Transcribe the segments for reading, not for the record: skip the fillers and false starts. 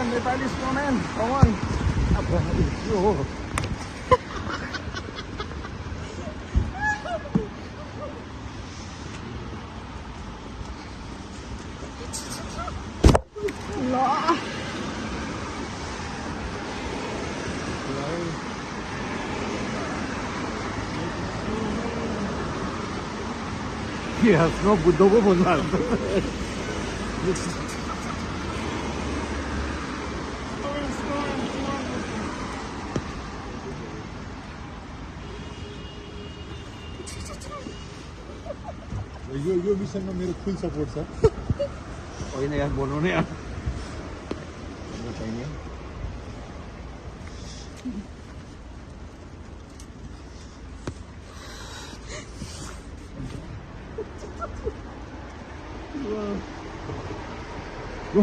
Nepali स्नोम्यान common यो हो snow बुद्धको बोल्नु यो विषयमा मेरो फुल सपोर्ट छ होइन यार बोल्नु नै यार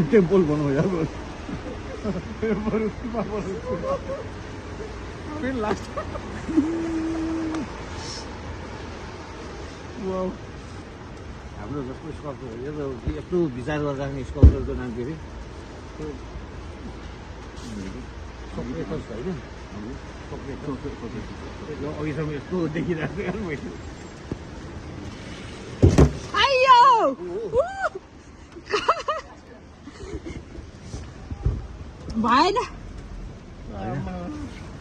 टेम्पल बनाऊ यार फेरि लास्ट हाम्रो जस्तो स्कल्पचर यत्रो विचार गरेर राख्ने स्कल्पचरको नाम के अरे सक्रेटस होइन अघिसम्म यस्तो देखिरहेको यार मैले भएन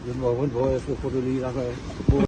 जुन भयो भने भयो यसको फोटो लिइरहेको